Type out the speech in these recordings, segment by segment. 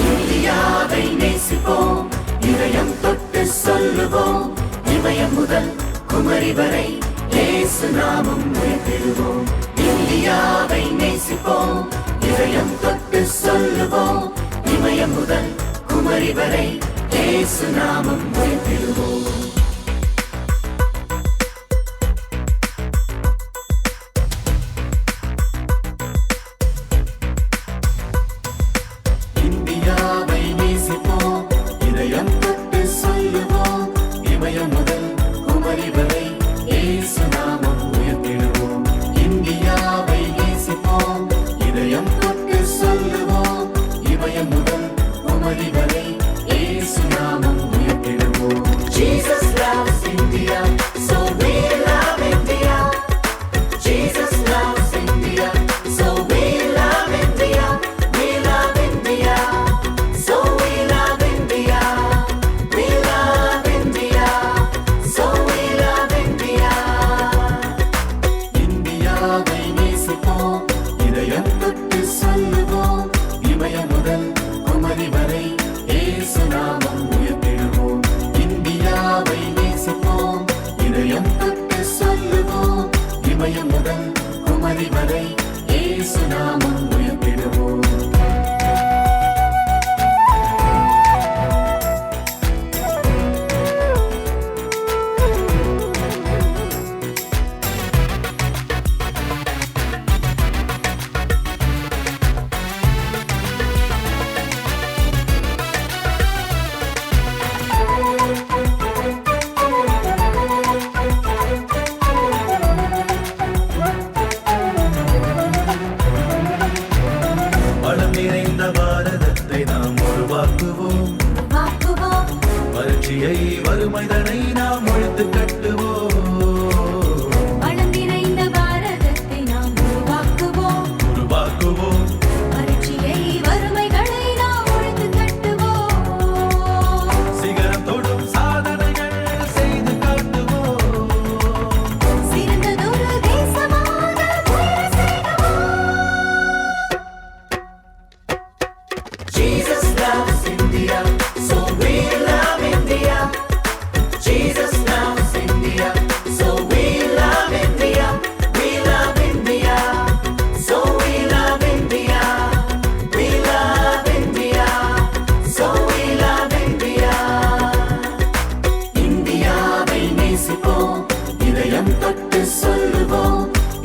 இந்தியாவை நேசிப்போம், இதயம் தொட்டு சொல்லுவோம், இமயம் முதல் குமரி வரை இயேசு நாமம் உயர்த்திடுவோம். இந்தியாவை நேசிப்போம், இதயம் தொட்டு சொல்லுவோம், இமயம் முதல் குமரி வரை இயேசு நாமம் உயர்த்திடுவோம். இந்தியாவை நேசிப்போம், இதயம் தொட்டு சொல்லுவோம், இமயம் முதல் குமரி வரை இயேசு நாமம் உயர்த்திடுவோம். இந்தியாவை நேசிப்போம், இதயம் தொட்டு சொல்லுவோம், இமயம் முதல் குமரி வரை இயேசு நாமம் உயர்த்திடுவோம். Jesus loves India, so we love India. Jesus loves India, so we love India. We love India, so we love India. We love India, so we love India. இந்தியாவை நேசிப்போம், இதயம் தொட்டு சொல்லுவோம், இமயம் முதல் குமரி வரை இயேசு நாமம் உயர்த்திடுவோம். இந்தியாவை நேசிப்போம், இதயம் தொட்டு சொல்லுவோம், இமயம் முதல் குமரி வரை இயேசு நாமம் உயர்த்திடுவோம். வளம் நிறைந்த பாரதத்தை நாம் உருவாக்குவோம், வறட்சியை வறுமைதனை நாம் ஒழித்து கட்டுவோம். வளம் நிறைந்த பாரதத்தை நாம் உருவாக்குவோம், வறட்சியை வறுமைகளை நாம் ஒழித்து கட்டுவோம். சிகரம் தொடும் சாதனைகள் செய்து காட்டுவோம். சிறந்ததொரு தேசமாக உயர செய்வோம். Jesus loves India, so we love India. Jesus loves India, so we love India. We love India, so we love India. We love India, so we love India. இந்தியாவை நேசிப்போம், இதயம் தொட்டு சொல்லுவோம்,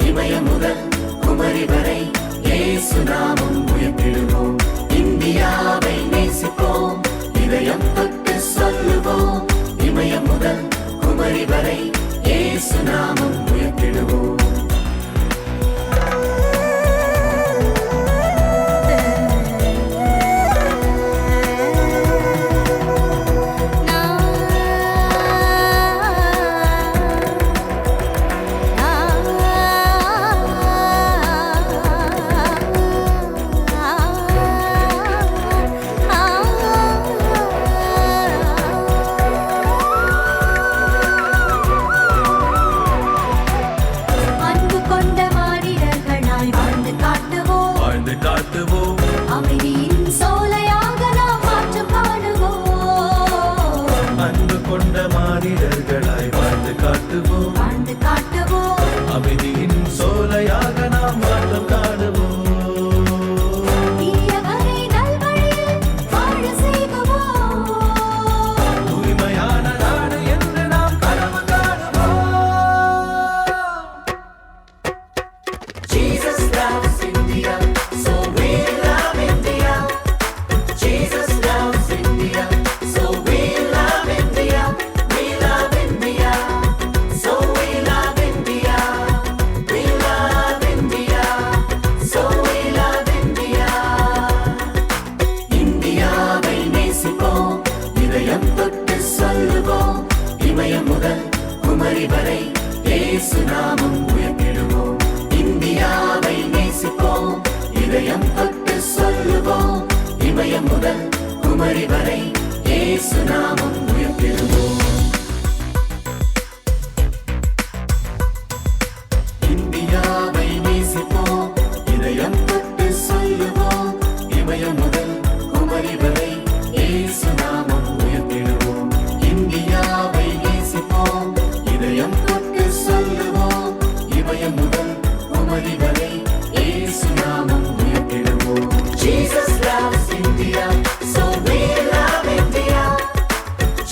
இமயம் முதல் குமரி வரை இயேசு நாமம் உயர்த்திடுவோம். இந்தியாவை நேசிப்போம், இதயம் தொட்டு சொல்லுவோம், இமயம் முதல் குமரி வரை இயேசு நாமம் உயர்த்திடுவோம். அன்பு கொண்ட மானிடர்களாய் வாழ்ந்து காட்டுவோம், வாழ்ந்து காட்டுவோம், அமைதியின் சோலையாக நாம் மாற்றம் காணுவோம். அன்பு கொண்ட மானிடர்களாய் வாழ்ந்து காட்டுவோம், வாழ்ந்து காட்டுவோம், அமைதியின் சோலையாக நாம் மாற்றம் காணுவோம். தீயவரை நல்வழியில் வாழ செய்வோம். தூய்மையான நாடு என்று நாம் கனவு காணுவோம். Jesus loves India, so we love India. Jesus loves India, so we love India. We love India, so we love India. We love India, Kumari வரை இயேசு நாமம் உயர்த்திடுவோம். இந்தியாவை நேசிப்போம், இதயம் தொட்டு சொல்லுவோம். இமயம் முதல் குமரி வரை இயேசு நாமம் உயர்த்திடுவோம். இந்தியாவை நேசிப்போம், இதயம் தொட்டு சொல்லுவோம். இமயம் முதல் குமரி வரை இயேசு நாமம் உயர்த்திடுவோம். Jesus loves India, so we love India.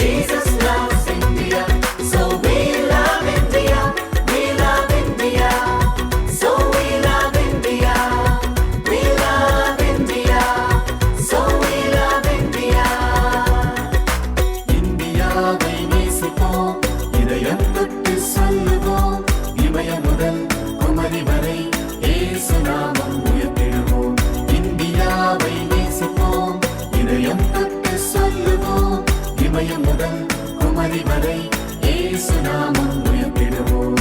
Jesus loves India, so we love India. We love India, so we love India. We love India, so we love India. இந்தியாவை நேசிப்போம், இதயம் தொட்டு சொல்லுவோம். இமயம் முதல் குமரி வரை இயேசு நாமம் உயர்த்திடுவோம். இந்தியாவை நேசிப்போம், இதயம் தொட்டு சொல்லுவோம். இமயம் முதல் குமரி வரை இயேசு நாமம் உயர்த்திடுவோம்.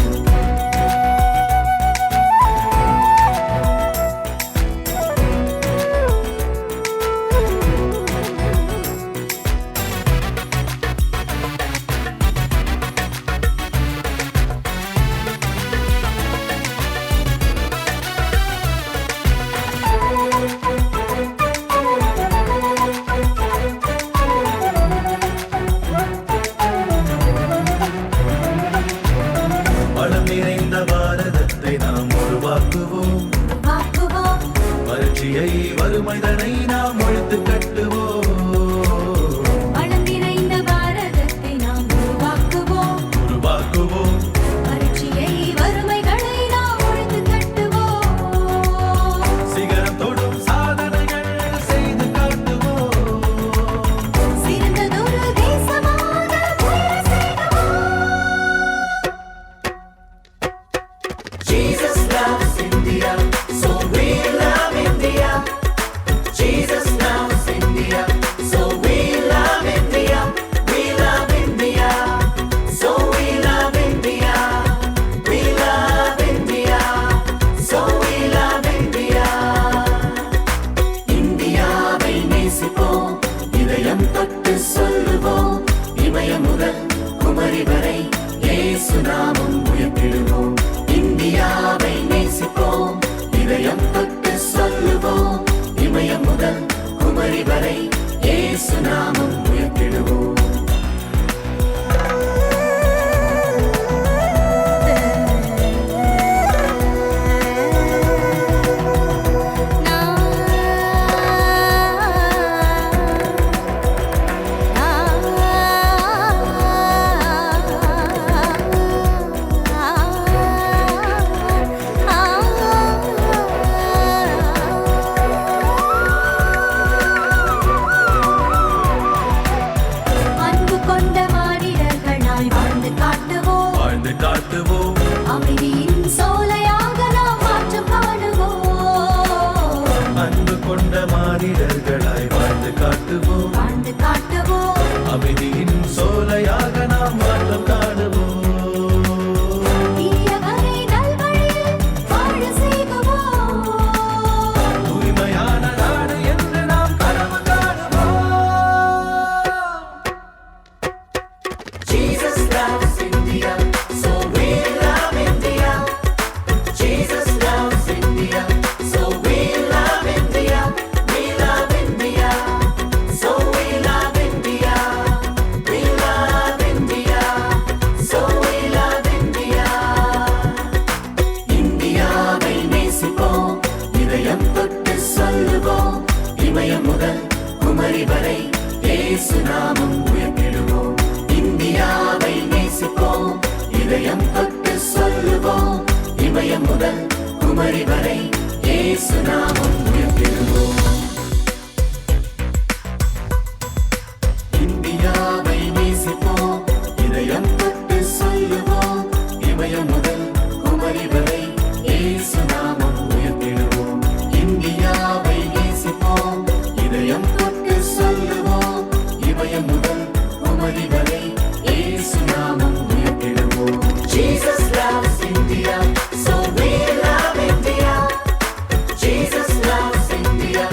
வளம் நிறைந்த பாரதத்தை நாம் உருவாக்குவோம். வாக்குவோம் வறட்சியை வறுமைதனை நாம் ஒழித்து கட்டுவோம். வளம் நிறைந்த பாரதத்தை நாம் உருவாக்குவோம். உருவாக்குவோம். வறட்சியை வறுமைகளை நாம் ஒழித்து கட்டுவோம். சிகரம் தொடும் சாதனைகள் செய்து காட்டுவோம். சிறந்ததொரு தேசமாக உயர செய்வோம். Jesus loves India, so we love India. Jesus loves India, so we love India. We love India, so we love India. We love India, so we love India. இந்தியாவை நேசிப்போம், இதயம் தொட்டு சொல்லுவோம். இமயம் முதல் குமரி வரை இயேசு நாமம் உயர்த்திடுவோம். இந்தியாவை நேசிப்போம், இதயம் தொட்டு சொல்லுவோம். இமயம் முதல் குமரி வரை இயேசு நாமம் உயர்த்திடுவோம். அன்பு கொண்ட மானிடர்களாய் வாழ்ந்து காட்டுவோம். வாழ்ந்து காட்டுவோம். அமைதியின் சோலையாக நாம் மாற்றம் காணுவோம். அன்பு கொண்ட மானிடர்களாய் வாழ்ந்து காட்டுவோம். வாழ்ந்து காட்டுவோம். அமைதியின் சோலையாக நாம் மாற்றம் காணுவோம். தீயவரை நல்வழியில் வாழ செய்வோம். தூய்மையான நாடு என்று நாம் கனவு காணுவோம். Jesus loves India, so we love India. Jesus loves India, so we love India. We love India, so we love India. We love India, so we love India. இந்தியாவை நேசிப்போம், இதயம் தொட்டு சொல்லுவோம். இமயம் முதல் குமரி வரை இயேசு நாமம் உயர்த்திடுவோம். இந்தியாவை நேசிப்போம், இதயம் தொட்டு சொல்லுவோம். இமயம் முதல் குமரி வரை இயேசு நாமம் உயர்த்திடுவோம். இந்தியாவை நேசிப்போம், இதயம் தொட்டு சொல்லுவோம். இமயம் முதல் குமரி வரை இயேசு நாமம் உயர்த்திடுவோம். இந்தியாவை நேசிப்போம், இதயம் தொட்டு சொல்லுவோம். இமயம் முதல் குமரி வரை இயேசு நாமம் உயர்த்திடுவோம். Jesus loves India, so we love India. Jesus loves India,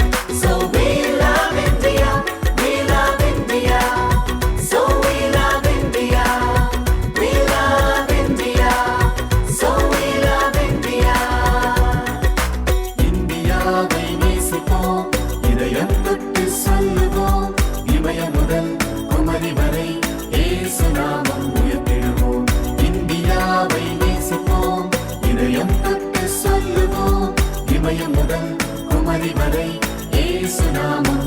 இமயம் முதல் குமரி வரை இயேசு நாமம்